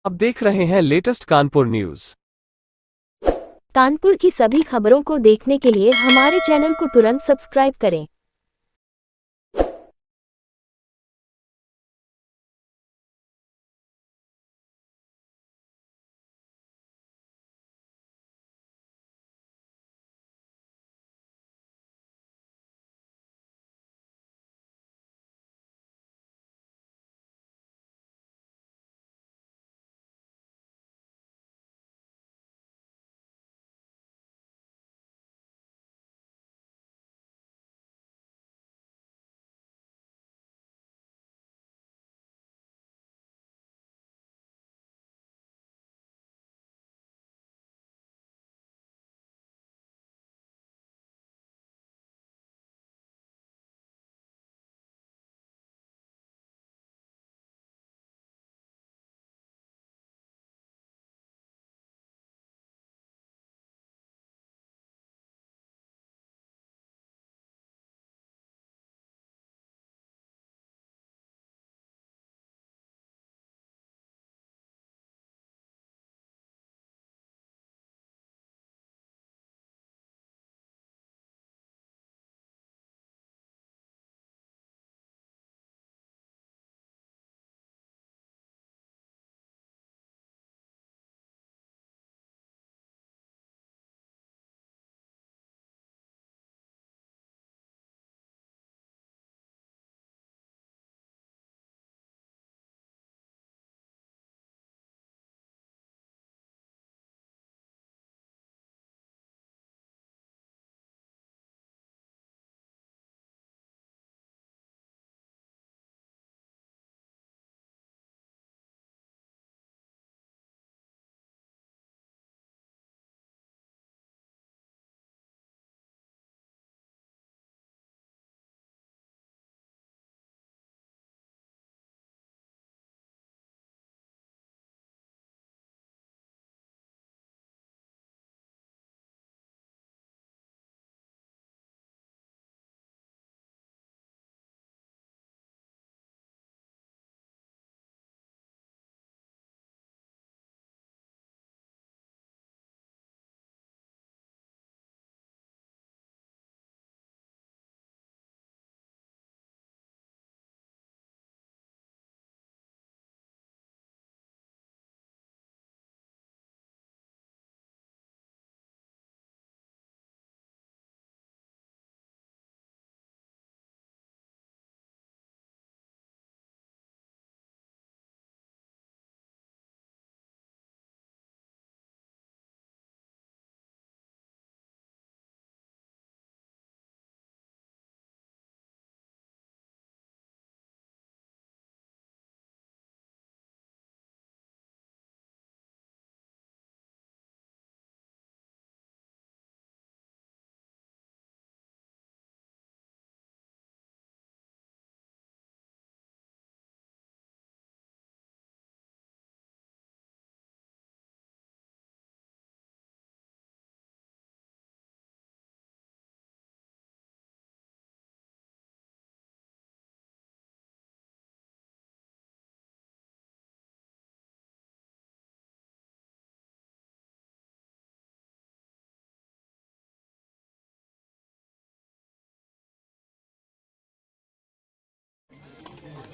आप देख रहे हैं लेटेस्ट कानपुर न्यूज। कानपुर की सभी खबरों को देखने के लिए हमारे चैनल को तुरंत सब्सक्राइब करें।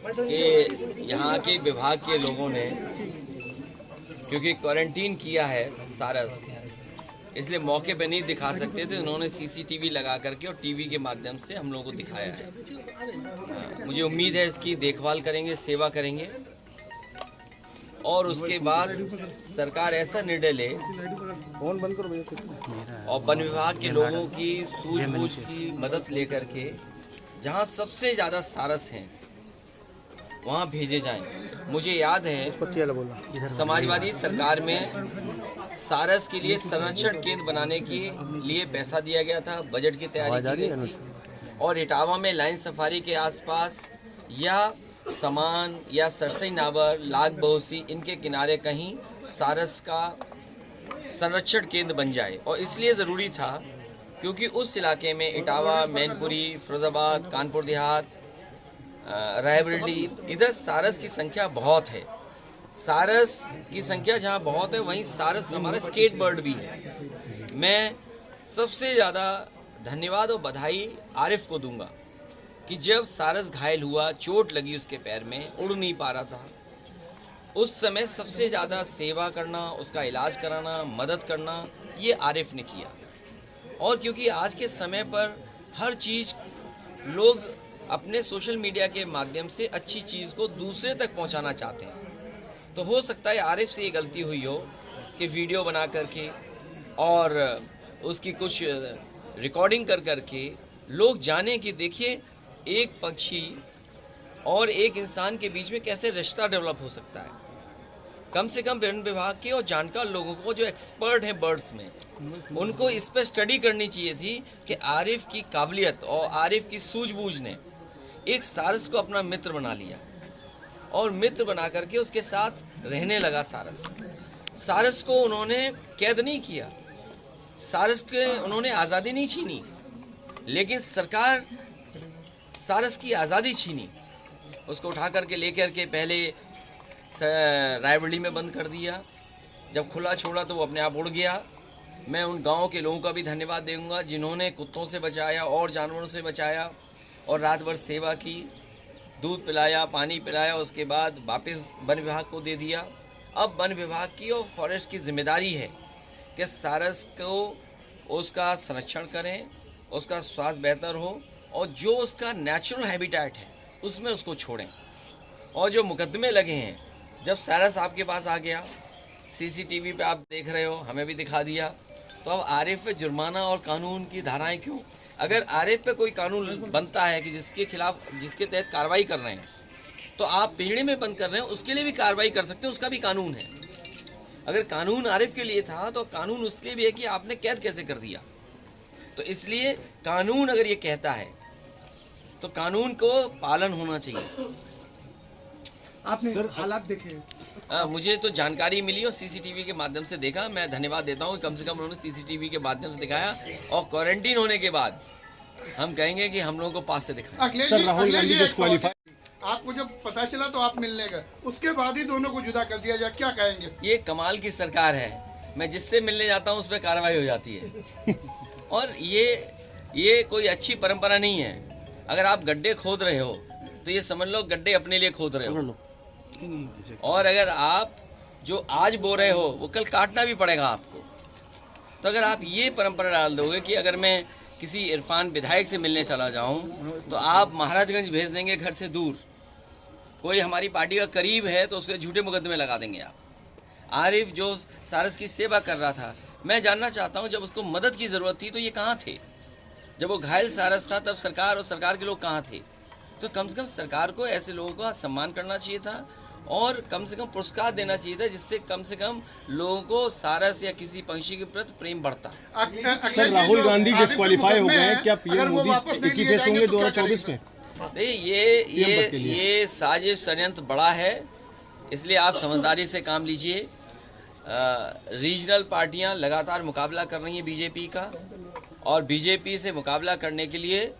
कि यहाँ के विभाग के लोगों ने क्योंकि क्वारंटीन किया है सारस, इसलिए मौके पे नहीं दिखा सकते थे। उन्होंने सीसीटीवी लगा करके और टीवी के माध्यम से हम लोगों को दिखाया है। मुझे उम्मीद है इसकी देखभाल करेंगे, सेवा करेंगे और उसके बाद सरकार ऐसा निर्णय ले और वन विभाग के लोगों की सूझबूझ की मदद लेकर के जहाँ सबसे ज़्यादा सारस हैं वहाँ भेजे जाएं। मुझे याद है समाजवादी सरकार में सारस के लिए संरक्षण केंद्र बनाने के लिए पैसा दिया गया था, बजट की तैयारी की गई थी और इटावा में लाइन सफारी के आसपास या समान या सरसई नावर, लाग बहुसी इनके किनारे कहीं सारस का संरक्षण केंद्र बन जाए। और इसलिए ज़रूरी था क्योंकि उस इलाके में इटावा, मैनपुरी, फिरोजाबाद, कानपुर देहात, रायबरेली, इधर सारस की संख्या बहुत है। सारस की संख्या जहाँ बहुत है वहीं सारस हमारा स्टेट बर्ड भी है। मैं सबसे ज़्यादा धन्यवाद और बधाई आरिफ को दूंगा कि जब सारस घायल हुआ, चोट लगी उसके पैर में, उड़ नहीं पा रहा था, उस समय सबसे ज़्यादा सेवा करना, उसका इलाज कराना, मदद करना, ये आरिफ ने किया। और क्योंकि आज के समय पर हर चीज़ लोग अपने सोशल मीडिया के माध्यम से अच्छी चीज़ को दूसरे तक पहुंचाना चाहते हैं, तो हो सकता है आरिफ से ये गलती हुई हो कि वीडियो बना करके और उसकी कुछ रिकॉर्डिंग कर करके लोग जाने कि देखिए एक पक्षी और एक इंसान के बीच में कैसे रिश्ता डेवलप हो सकता है। कम से कम वन विभाग के और जानकार लोगों को जो एक्सपर्ट हैं बर्ड्स में, उनको इस पर स्टडी करनी चाहिए थी कि आरिफ की काबिलियत और आरिफ की सूझबूझ ने एक सारस को अपना मित्र बना लिया और मित्र बना करके उसके साथ रहने लगा। सारस को उन्होंने कैद नहीं किया, सारस के उन्होंने आज़ादी नहीं छीनी, लेकिन सरकार सारस की आज़ादी छीनी। उसको उठा करके लेकर के पहले रायबरेली में बंद कर दिया, जब खुला छोड़ा तो वो अपने आप उड़ गया। मैं उन गांव के लोगों का भी धन्यवाद दूंगा जिन्होंने कुत्तों से बचाया और जानवरों से बचाया और रात भर सेवा की, दूध पिलाया, पानी पिलाया, उसके बाद वापस वन विभाग को दे दिया। अब वन विभाग की और फॉरेस्ट की जिम्मेदारी है कि सारस को उसका संरक्षण करें, उसका स्वास्थ्य बेहतर हो और जो उसका नेचुरल हैबिटेट है उसमें उसको छोड़ें। और जो मुकदमे लगे हैं, जब सारस आपके पास आ गया, सीसीटीवी पे आप देख रहे हो, हमें भी दिखा दिया, तो अब आरिफ पे जुर्माना और कानून की धाराएं क्यों? अगर आरिफ पे कोई कानून बनता है कि जिसके खिलाफ, जिसके तहत कार्रवाई कर रहे हैं, तो आप पिंजड़े में बंद कर रहे हैं, उसके लिए भी कार्रवाई कर सकते हैं, उसका भी कानून है। अगर कानून आरिफ के लिए था तो कानून उसके लिए भी है कि आपने कैद कैसे कर दिया। तो इसलिए कानून अगर ये कहता है तो कानून को पालन होना चाहिए। आपने हालात देखे? मुझे तो जानकारी मिली और सीसीटीवी के माध्यम से देखा। मैं धन्यवाद देता हूँ, कम से कम उन्होंने सीसीटीवी के माध्यम से दिखाया और क्वारंटीन होने के बाद हम कहेंगे कि हम लोगों को पास से दिखाएं। सर, राहुल गांधी डिस्क्वालीफाई, आपको जब पता चला तो आप मिलने गए, उसके बाद ही दोनों को जुदा कर दिया जाए, क्या कहेंगे? ये कमाल की सरकार है, मैं जिससे मिलने जाता हूँ उस पर कार्रवाई हो जाती है। और ये कोई अच्छी परंपरा नहीं है। अगर आप गड्ढे खोद रहे हो तो ये समझ लो गड्ढे अपने लिए खोद रहे हो, और अगर आप जो आज बो रहे हो वो कल काटना भी पड़ेगा आपको। तो अगर आप ये परंपरा डाल दोगे कि अगर मैं किसी इरफान विधायक से मिलने चला जाऊं तो आप महाराजगंज भेज देंगे घर से दूर, कोई हमारी पार्टी का करीब है तो उसके झूठे मुकदमे लगा देंगे आप। आरिफ जो सारस की सेवा कर रहा था, मैं जानना चाहता हूं जब उसको मदद की ज़रूरत थी तो ये कहाँ थे? जब वो घायल सारस था तब सरकार और सरकार के लोग कहाँ थे? तो कम से कम सरकार को ऐसे लोगों का सम्मान करना चाहिए था और कम से कम पुरस्कार देना चाहिए था, जिससे कम से कम लोगों को सारस या किसी पंछी के प्रति प्रेम बढ़ता। सर, राहुल गांधी डिस्क्वालीफाई हो गए हैं, क्या पीएम मोदी की फेस होंगे 2024 में? नहीं, ये साजिश षड्यंत्र बड़ा है, इसलिए आप समझदारी से काम लीजिए। रीजनल पार्टियां लगातार मुकाबला कर रही हैं बीजेपी का, और बीजेपी से मुकाबला करने के लिए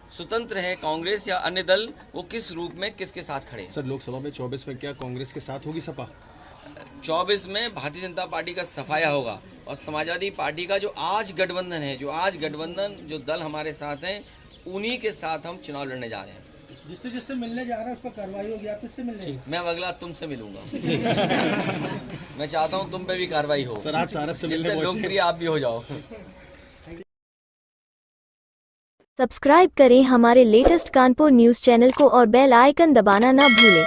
स्वतंत्र है कांग्रेस या अन्य दल वो किस रूप में किसके साथ खड़े। सर, लोकसभा में 24 में क्या कांग्रेस के साथ होगी सपा? 24 में भारतीय जनता पार्टी का सफाया होगा और समाजवादी पार्टी का जो आज गठबंधन जो दल हमारे साथ हैं, उन्हीं के साथ हम चुनाव लड़ने जा रहे हैं। जिससे मिलने जा रहा है उस पर कार्रवाई होगी, आप किससे मिलने? मैं अगला तुमसे मिलूंगा। मैं चाहता हूँ तुम पे भी कार्रवाई हो, सर, आज सारस से मिलने लोकप्रिय आप भी हो जाओ। सब्सक्राइब करें हमारे लेटेस्ट कानपुर न्यूज़ चैनल को और बेल आइकन दबाना ना भूलें।